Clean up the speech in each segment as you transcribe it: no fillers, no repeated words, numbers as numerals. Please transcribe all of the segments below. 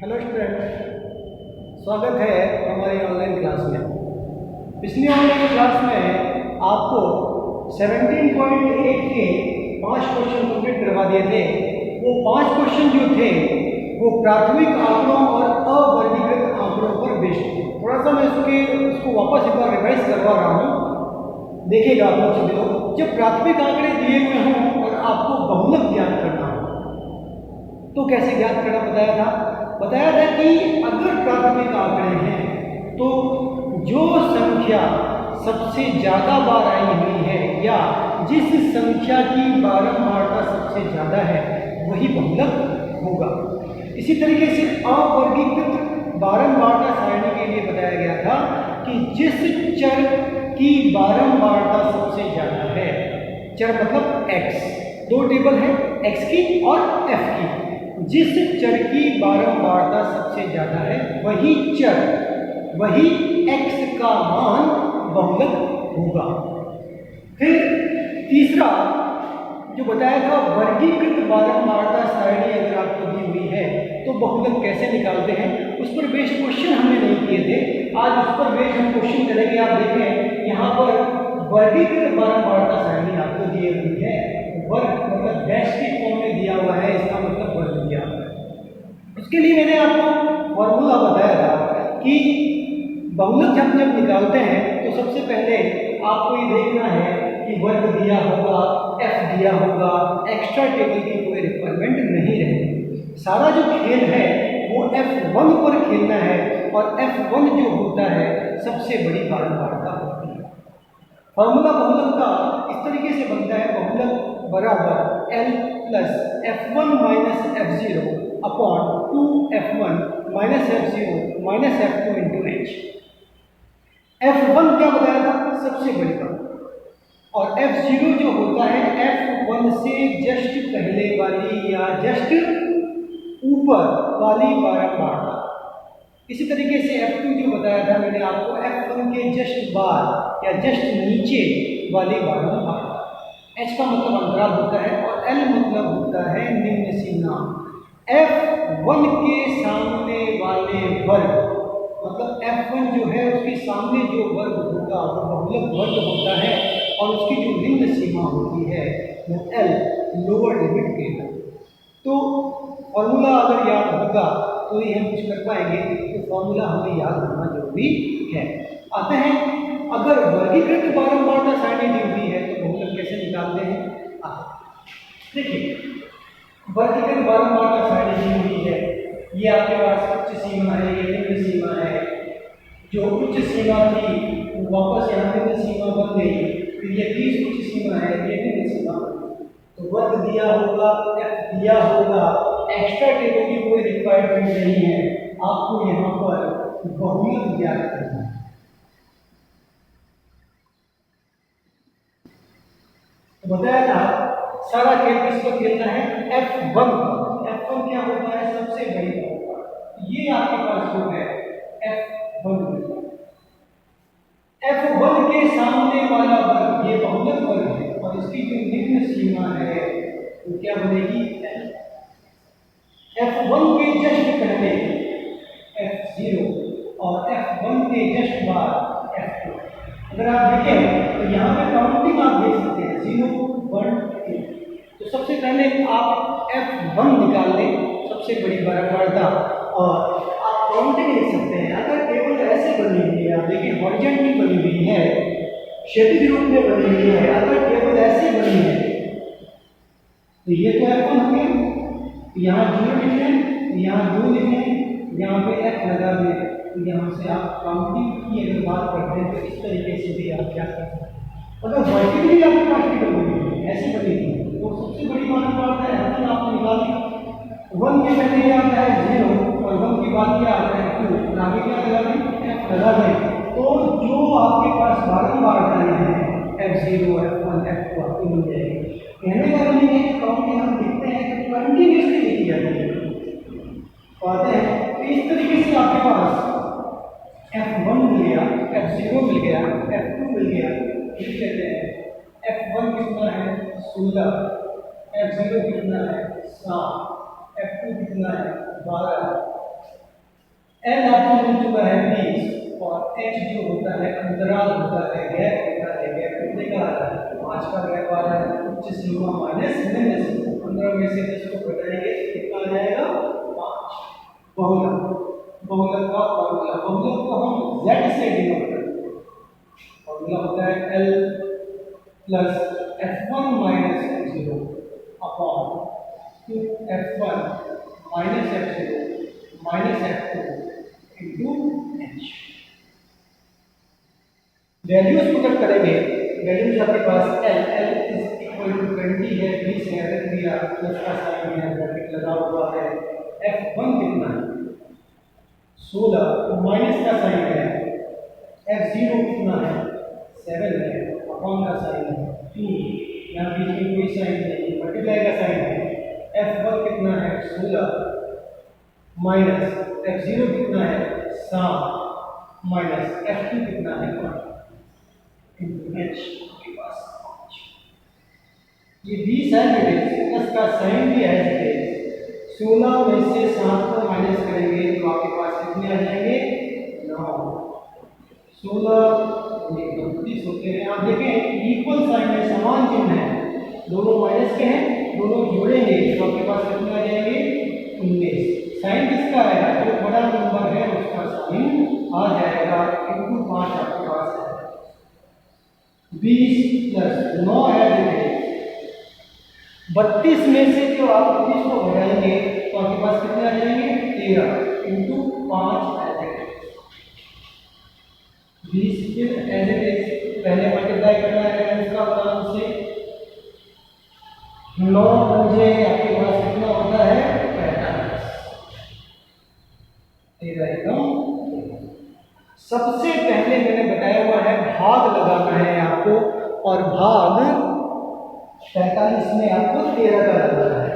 Hello student, स्वागत है हमारी ऑनलाइन क्लास में। पिछली ऑनलाइन क्लास में आपको 17.8 के 5 क्वेश्चन कंप्लीट करवा दिए थे। वो 5 क्वेश्चन जो थे वो प्राथमिक आंकड़ों और अवर्गीकृत आंकड़ों पर बेस्ड थे। थोड़ा सा मैं उसको वापस एक बार रिवाइज करवा रहा हूँ, देखिएगा आप लोग सभी लोग। जब प्राथमिक आंकड़े दिए हुए हों और आपको बहुलक ज्ञात करना हो तो कैसे ज्ञात करना बताया था कि अगर प्राथमिक आंकड़े हैं तो जो संख्या सबसे ज़्यादा बार आई हुई है या जिस संख्या की बारंबारता सबसे ज़्यादा है वही बहुलक होगा। इसी तरीके से अवर्गीकृत बारंबारता सारणी के लिए बताया गया था कि जिस चर की बारंबारता सबसे ज़्यादा है, चर मतलब x, दो टेबल है x की और f की, जिस चर की बारंबारता सबसे ज्यादा है वही x का मान बहुलक होगा। फिर तीसरा जो बताया था, वर्गीकृत बारंबारता सारणी अगर आपको दी हुई है तो बहुलक कैसे निकालते हैं, उस पर बेस्ड क्वेश्चन हमने नहीं किए थे। आज उस पर बेस्ड हम क्वेश्चन करेंगे। आप देखें यहाँ पर वर्गीकृत बारंबारता सारणी आपको दी हुई है, वर्ग मतलब डैश के फॉर्म में दिया हुआ है, इसका मतलब वर्ग दिया हुआ है। उसके लिए मैंने आपको फॉर्मूला बताया था कि बहुलक जब निकालते हैं तो सबसे पहले आपको ये देखना है कि वर्ग दिया होगा, f दिया होगा, एक्स्ट्रा टेबल की कोई रिक्वायरमेंट नहीं रहेगी। सारा जो खेल है वो f1 पर खेलना है और f1 जो होता है सबसे बड़ी बारंबारता होती है। फॉर्मूला बहुलक का इस तरीके से बनता है, बहुलक बराबर L plus f1 minus f0 upon 2f1 minus f0 minus f2 into h। f1 क्या बताया था, सबसे बड़ी बात, और f0 जो होता है f1 से जस्ट पहले वाली या जस्ट ऊपर वाली बारंबारता। इसी तरीके से f2 जो बताया था मैंने आपको, f1 के जस्ट बाद या जस्ट नीचे वाली बारंबारता। h का मतलब अंतराल होता है और l मतलब होता है निम्न सीमा। f1 के सामने वाले वर्ग मतलब f1 जो है उसके सामने जो वर्ग होगा वो बहुलक वर्ग होता है और उसकी जो निम्न सीमा होती है वो l, लोअर लिमिट के है। तो फॉर्मूला अगर याद होगा तो ही हम कुछ कर पाएंगे, तो फॉर्मूला हमें याद होना जरूरी है। आते हैं, अगर वर्गीकृत बारंबारता सारणी दी हुई है तो बहुलक कैसे निकालते हैं। देखिए, वर्गीकृत बारंबारता सारणी दी हुई है, ये आपके पास उच्च सीमा है, ये निम्न सीमा है। जो उच्च सीमा थी वो वापस यहाँ निम्न सीमा बन गई, फिर ये 30 उच्च सीमा है, ये निम्न सीमा। तो वर्ग दिया होगा, f दिया होगा, एक्स्ट्रा टेबल की कोई रिक्वायरमेंट नहीं है, आपको यहाँ पर बहुलक ज्ञात करना है। तो बताया था सारा खेल किस पर खेलना है, f1 पर। f1 क्या होता है, सबसे बड़ी बात। ये आपके पास जो है f1 के सामने वाला वर्ग ये बहुलक वर्ग है और इसकी जो निम्न सीमा है वो क्या बनेगी, f1 के जस्ट पहले f0 और f1 के जस्ट बाद f2। अगर आप देखें तो यहाँ पे काउंटिंग आप देख सकते हैं 0 1 2। तो सबसे पहले आप f1 निकाल लें, सबसे बड़ी बारंबारता, और आप काउंटिंग लिख सकते हैं। अगर टेबल ऐसे बनी हुई है, आप देखिए हॉरिजॉन्टली बनी हुई है, क्षैतिज रूप में बनी हुई है, अगर टेबल ऐसे बनी है तो ये तो f1 हो गया, यहाँ 0 लिखें, यहाँ 2 लिखें, यहाँ पे f लगा दें। तो यहाँ से आप काउंटिंग की अगर बात करते हैं तो इस तरीके से भी आप क्या कर सकते हैं। अगर वर्टिकली आपके पास टेबल बनी है, ऐसी बनी थी, तो सबसे बड़ी बारंबारता है f1 आपने निकाली। 1 के पहले क्या आता है 0 और 1 के बाद क्या आता है 2, आगे क्या लगा दें, f लगा दें। तो जो आपके पास बारंबारताएं हैं f0 f1 f2 आपको मिल जाएगी। कहने का मतलब है कि काउंटिंग हम लिखते हैं तो कंटिन्यूअसली लिखी जाती है। आते हैं तो इस तरीके से आपके पास f1 मिल गया, f0 मिल गया, f2 मिल गया, लिख लेते हैं। f1 कितना है 16, f0 कितना है 7, f2 कितना है 12, एल आपको मिल चुका है 20 और एच जो होता है अंतराल होता है, गैप होता है, गैप कितने का आ रहा है 5 का गैप आ रहा है, उच्च सीमा माइनस निम्न सीमा, 15 में से 10 को घटाएंगे तो कितना आ जाएगा 5। बहुलक, बहुलक का फॉर्मूला, बहुलक को हम z से डिनोट करते हैं, फॉर्मूला होता है l plus f1 minus f0 upon 2f1 minus f0 minus f2 into h। Values put करेंगे, वैल्यूज आपके पास l इज इक्वल टू 20 है, 20 है, रख दिया, प्लस का साइन है, ब्रैकेट लगा हुआ है, f1 कितना है 16, माइनस का साइन है, f0 कितना है 7 है, अपॉन का साइन है 2, यहाँ बीच में कोई साइन नहीं, मल्टीप्लाई का साइन है, f1 कितना है 16 माइनस f0 कितना है 7 माइनस f2 कितना है 1 इंटू h के पास 5। ये 20 है बेटे, प्लस का साइन भी है बेटे, 16 में से 7 को माइनस करेंगे तो आपके पास कितने आ जाएंगे 9, 16 32 होते हैं। आप देखें इक्वल साइन है, समान चिन्ह है, दोनों माइनस के हैं, दोनों जोड़ेंगे तो आपके पास कितने आ जाएंगे 19। साइन किसका आएगा, जो बड़ा नंबर है उसका साइन आ जाएगा इंटू 5 आपके पास है 20 प्लस 9 है बेटे, 32 में से जो आप 30 को घटाएंगे तो आपके पास कितने आ जाएंगे 13 इंटू 5 20 फिर एज इट इज पहले मल्टीप्लाई करना है इसका काम से, 9 पंजे आपके पास कितना होता है 45, एकदम। सबसे पहले मैंने बताया हुआ है भाग लगाना है आपको, और भाग 45 में आपको 13 का लगाना है।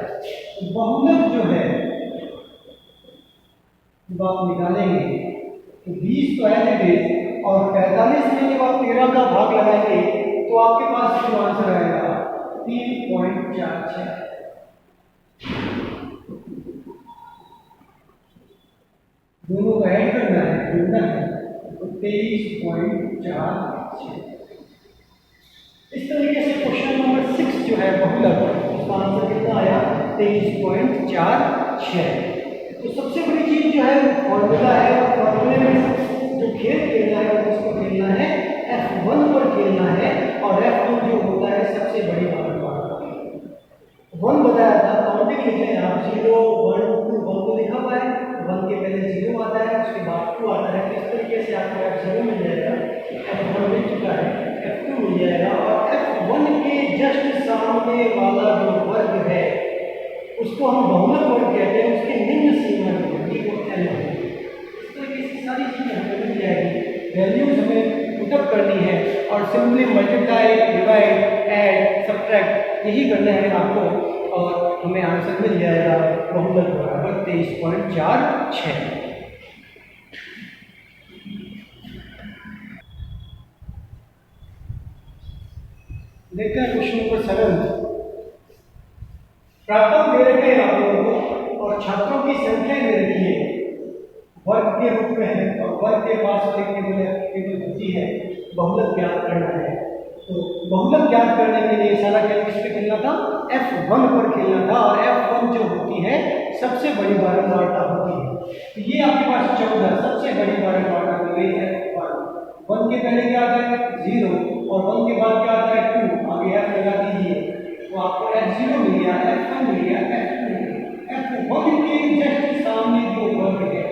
बहुलक जो है जब आप निकालेंगे तो 20 तो है बेटे, और 45 में जब आप 13 का भाग लगाएंगे तो आपके पास जो आंसर आएगा 3.46। दोनों को ऐड करना है, जोड़ना है, तो 23.46। इस तरीके से क्वेश्चन नंबर 6 जो है बहुलक, उसका आंसर कितना आया 23.46। तो सबसे बड़ी चीज जो है वो फॉर्मूला है, और फॉर्मूले में जो खेल खेलना है उसको खेलना है f1 पर खेलना है, और f1 जो होता है सबसे बड़ी बात 1 बताया था, काउंटिंग लिख लें आप 0 1 2 1 को लिखा हुआ है, 1 के पहले 0 आता है, उसके बाद 2 आता है, इस तरीके से आपको f0 मिल जाएगा, f1 मिल चुका है, f2 मिल जाएगा, और f1 के जस्ट सामने वाला जो वर्ग है उसको हम बहुलक वर्ग कहते हैं, उसके निम्न सीमा जो होगी वो l होगी। इस तरीके से सारी चीजें हमें मिल जाएगी, वैल्यूज हमें पुटअप करनी है और simply multiply divide add subtract यही करना है आपको, और हमें आंसर मिल जाएगा बहुलक बराबर 23.46। देखते हैं क्वेश्चन नंबर 7। प्राप्तक दे रखे हैं आप लोगों को, और छात्रों की संख्या दे रखी है वर्ग के रूप में है, और वर्ग के पास वाली केवल होती है बहुलक ज्ञात करना है। तो बहुलक ज्ञात करने के लिए सारा खेल किस पे खेलना था, f1 पर खेलना था, और f1 जो होती है सबसे बड़ी बारंबारता होती है। तो ये आपके पास 14 सबसे बड़ी बारंबारता हो गई है f1। 1 के पहले क्या आता है 0, और 1 के बाद क्या आता है 2, आगे f लगा दीजिए तो आपको f0 मिल गया, f1 मिल गया, f2 मिल गया। f1 के जस्ट सामने जो वर्ग है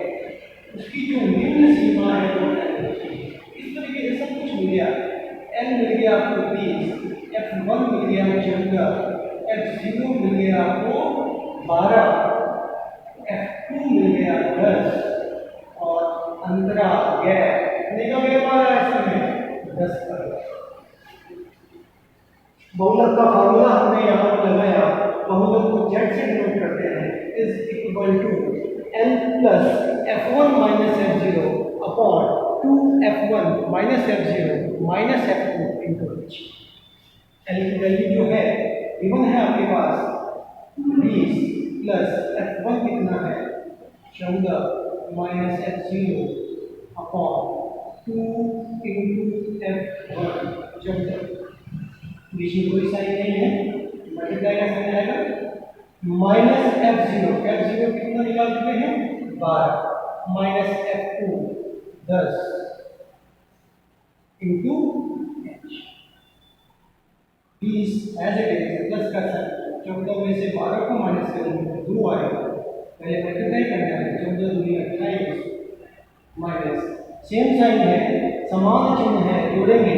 उसकी जो निम्न सीमा है वो l है। इस तरीके से सब कुछ मिल गया, l मिल गया आपको 20, f1 मिल गया 14, f0 मिल गया आपको 12, f2 मिल गया 10, और अंतराल गैप कितने का गैप आ रहा है इसमें 10 का। बहुलक का फॉर्मूला हमने यहाँ पर लगाया, बहुलक को z से डिनोट करते हैं, is equal to l plus f1 minus f0 upon 2f1 minus f0 minus f2 into h। l की वैल्यू जो है गिवन है आपके पास 20 प्लस f1 कितना है 14 minus F0 upon 2 into F1 14, बीच में कोई साइन नहीं है, मल्टीप्लाई का साइन आएगा माइनस F0 कितना निकाल चुके हैं 12 minus F2 10 into 20 as it is plus का साइन 14 में से 12 को माइनस करेंगे तो 2 आएगा, पहले मल्टीप्लाई करना है 14 दूनी 28 माइनस सेम साइन है, समान चिन्ह है, जोड़ेंगे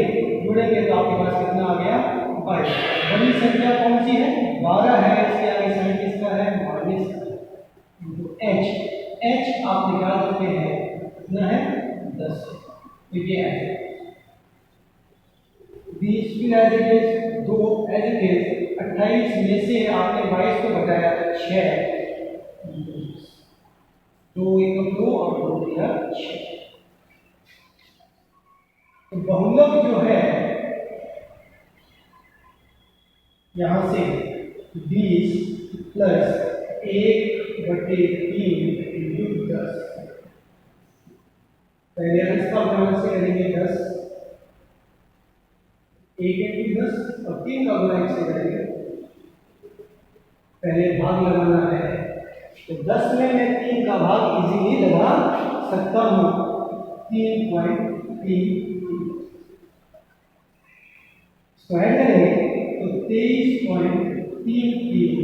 तो आपके पास कितना आ गया 22। बड़ी संख्या कौन सी है 12 है, इसके आगे साइन किसका है माइनस इंटू h आप निकाल सकते हैं कितना है 10, तो ये है 20 फिर as it is 2 as it is 28 में से आपने 22 को घटाया तो 6 2 1 2 और 2 दिया 6। तो बहुलक जो है यहां से 20 प्लस 1/3 इंटू 10, पहले अंश का गुणा से करेंगे 10 1 इंटू 10 और 3 का गुणा 1 से करेंगे, पहले भाग लगाना है तो 10 में मैं 3 का भाग इजीली लगा सकता हूं 3.3 स्क्वायर करेंगे तो 23.33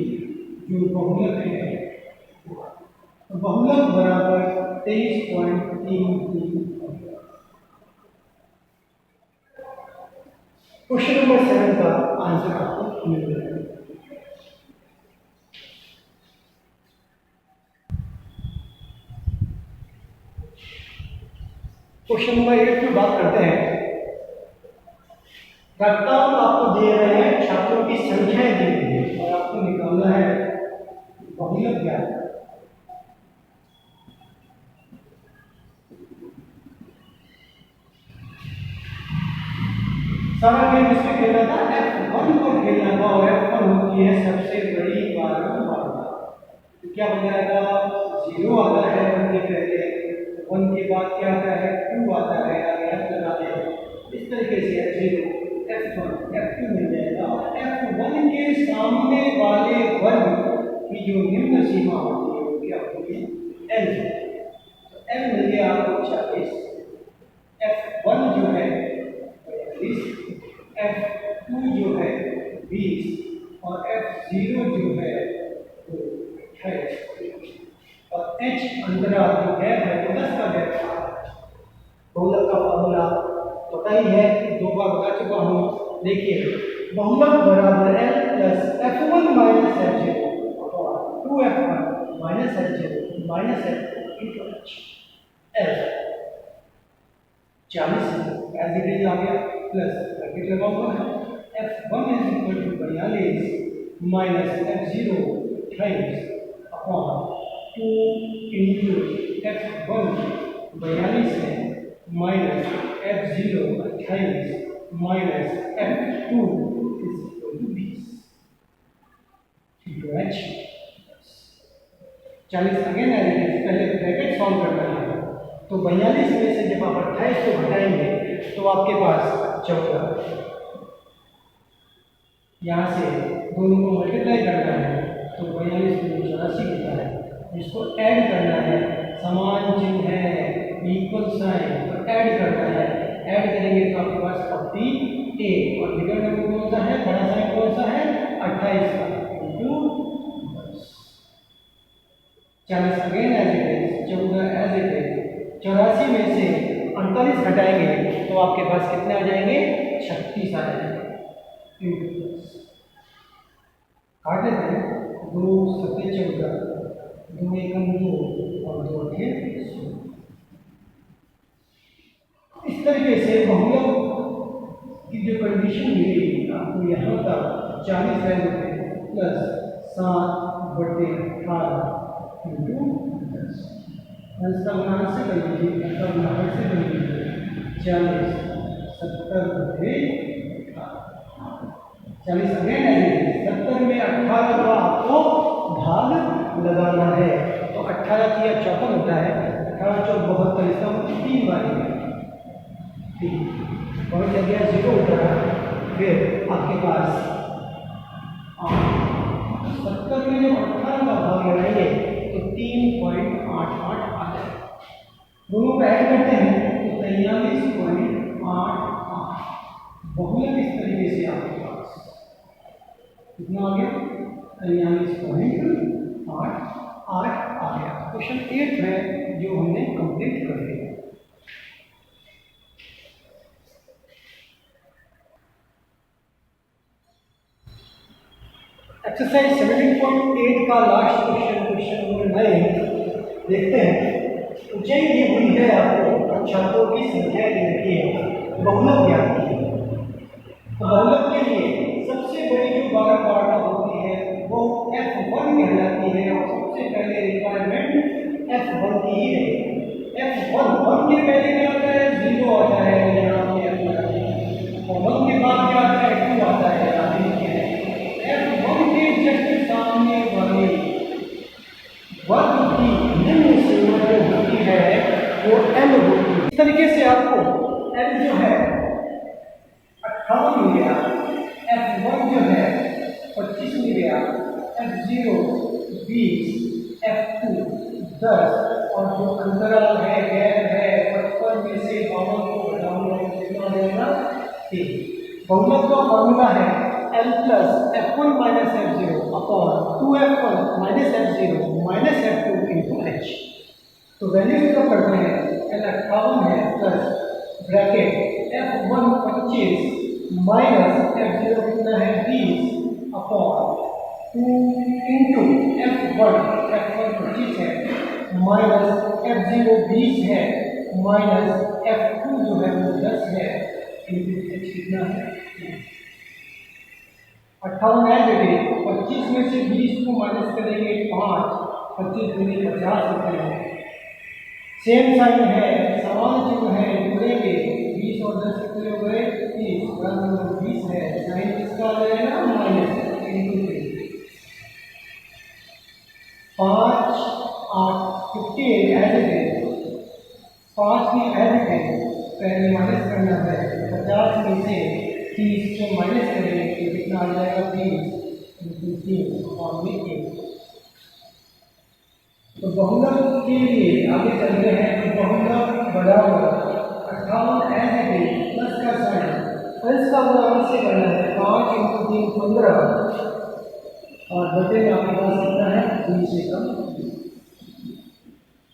जो बहुलक है, तो बहुलक बराबर 23.33। क्वेश्चन नंबर 7 का आंसर आपको मिल जाएगा। क्वेश्चन नंबर 8 में बात करते हैं, रक्तांक आपको दे रहे हैं, छात्रों की संख्याएं दी गई है और आपको निकालना है बहुलक क्या है। सारा गेम इसमें खेलना था, F1 को खेलना था और F1 होती है सबसे बड़ी बारंबारता। तो क्या बन जाएगा 0 आता है 1 के पहले, 1 के बाद क्या आता है 2 आता है, आगे F लगा दें इस तरीके से F0 F1 F2 मिल जाएगा और F1 के सामने वाले वर्ग की जो निम्न सीमा होती है वो क्या होती है L। तो L मिल गया आपको 40, F1 जो है 42, F2 जो है 20 और F0 जो है 28 और H अंतराल जो गैप है वो 10 का गैप है। बहुलक का फॉर्मूला पता ही है, 2 बार बता चुका हूँ। देखिए बहुलक बराबर है प्लस F1 माइनस F0 और 2F1 minus F0 minus F2 into H L 40 as it is आ गया प्लस ब्रैकेट लगा हुआ है F1 is equal to 42 minus F0 28 upon 2 into F1 42 है minus F0 28 minus F2 is equal to 20 into H 40 again as it is, पहले bracket solve करना है तो 42 में से जब आप 28 को घटाएंगे तो आपके पास 14, यहाँ से दोनों को मल्टीप्लाई करना है तो 42 को 84 होता है, इसको ऐड करना है, समान चिन्ह है इक्वल साइन तो ऐड करना है, ऐड करेंगे तो आपके पास 48 और बिगर नंबर कौन सा है, बड़ा साइन कौन सा है 28 का into 40 again as it is, 14 as it is, 84 में से 48 घटाएंगे तो आपके पास कितने आ जाएंगे 36 आ जाएंगे इंटू 10 काट लेते हैं 2 7 14 2 एकम 2 और 2 8 इस तरीके से बहुलक की जो कंडीशन मिली आपको यहाँ तक 40 वैल्यू प्लस 7/18 इंटू 10 अंश का गुणा से कर लीजिए, अंश का गुणा से कर लीजिए 40 70/18 40 अगेन है 70 में 18 का आपको भाग लगाना है तो 18 किया 54 इसका मतलब 3 बार है, ठीक। और जगह 0 उतरा, फिर आपके पास 70 में जब 18 का भाग लगाएंगे तो 3.88 आता है। दोनों को ऐड करते हैं तो 43.88 बहुलक इस तरीके से आपके पास कितना आ गया, 43.88 आ गया। क्वेश्चन 8 है जो हमने कंप्लीट कर लिया। एक्सरसाइज 17.8 का लास्ट क्वेश्चन, क्वेश्चन नंबर 9 देखते हैं। ऊंचाई दी हुई है आपको, छात्रों की संख्या दी हुई है, बहुलक ज्ञात की है। तो बहुलक के लिए सबसे बड़ी जो बारंबारता होती है वो F1 कहलाती है, और सबसे पहले रिक्वायरमेंट F1 की ही है। F1 के पहले क्या आता है, 0 आता है, यहाँ पे और 1 के बाद क्या आता है, 2 आता है। F1 के जस्ट सामने वाले वर्ग की निम्न सीमा जो होती है वो M होती है। इस तरीके से आपको M जो है 58 मिल गया, F1 जो है 25 मिल गया, F0 20, F2 10, और जो अंतराल है गैप है 55 में से 52 को घटाऊंगा तो कितना आ जाएगा 3। बहुलक का फॉर्मूला है L plus F1 minus F0 upon 2F1 minus F0 minus F2 into H। तो वैल्यू इसका करते हैं, L 58 है plus bracket F1 25 minus F0 कितना है 20 अपॉन 2 इंटू F1 25 है माइनस F0 20 है माइनस F2 जो है वो 10 है इंटू H कितना है 58 है बेटे। 25 में से 20 को माइनस करेंगे 5, 25 दूनी 50 होते हैं। सेम साइन है, समान चिन्ह है, जुड़ेंगे 20 और 10 कितने हो गए 30, बराबर 20 है। साइन किसका आ जाएगा minus into 5 8 58 as it is, 5 की एज इट इज पहले माइनस करना है। 50 में से 30 को माइनस करेंगे तो कितना आ जाएगा 30 इंटू 3 और में 1। तो बहुलक के लिए आगे चलते हैं। तो बहुलक बराबर 58 एज इट इज प्लस का साइन, अंश का गुणा से करना है 5 इंटू 3 15 और बटे में आपके पास कितना है 20 से कम।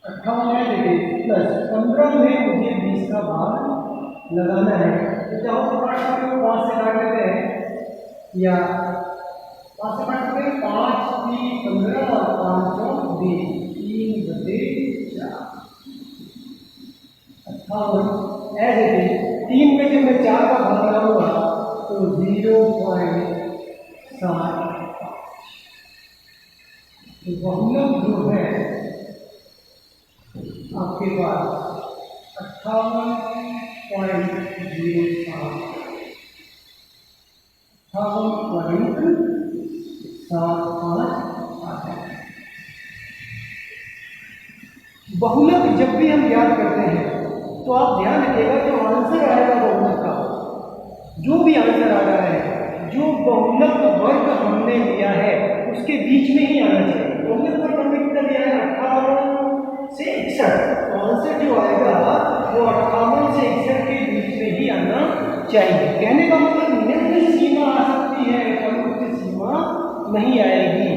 58 एज इट इज प्लस 15 में मुझे 20 का भाग लगाना है। तो चाहो तो काट सकते हो, 5 से काट लेते हैं या 5 से काट सकते हैं। 5 की 15 और 5 20, 3/4 58 एज इट इज। 3 में जब मैं 4 का भाग लगाऊंगा तो 0.75। तो बहुलक जो है आपके पास 58.75 आता है। बहुलक जब भी हम याद करते हैं तो आप ध्यान रखिएगा जो आंसर आएगा बहुलक का, जो भी आंसर आ रहा है, जो बहुलक वर्ग हमने लिया है उसके बीच में ही आना चाहिए। बहुलक वर्ग हमने कितना लिया है 58 से 61, तो आंसर जो आएगा वो 58 से 61 के बीच में ही आना चाहिए। कहने का मतलब निम्न सीमा आ सकती है पर उच्च सीमा नहीं आएगी।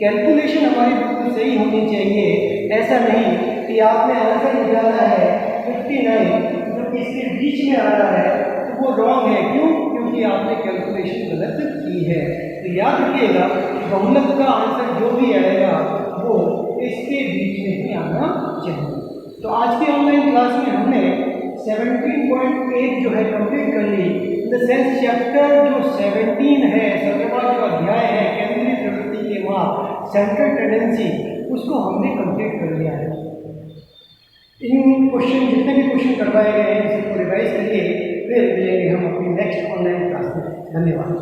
कैलकुलेशन हमारी बिल्कुल सही होनी चाहिए। ऐसा नहीं कि आपने आंसर निकाला है 59 जो इसके बीच में आ रहा है तो वो रॉन्ग है। क्यों? क्योंकि आपने कैलकुलेशन गलत की है। तो याद रखिएगा बहुलक का आंसर जो भी आएगा वो इसके बीच में ही आना चाहिए। तो आज की ऑनलाइन क्लास में हमने 17.8 जो है कंप्लीट कर ली। इन द सेंस चैप्टर जो 17 है, 17वां जो अध्याय है केंद्रीय प्रवृत्ति के माप सेंट्रल टेंडेंसी, उसको हमने कंप्लीट कर लिया है। इन क्वेश्चन जितने भी क्वेश्चन करवाए गए हैं सबको रिवाइज करिए, फिर मिलेंगे हम अपनी नेक्स्ट ऑनलाइन क्लास में। धन्यवाद।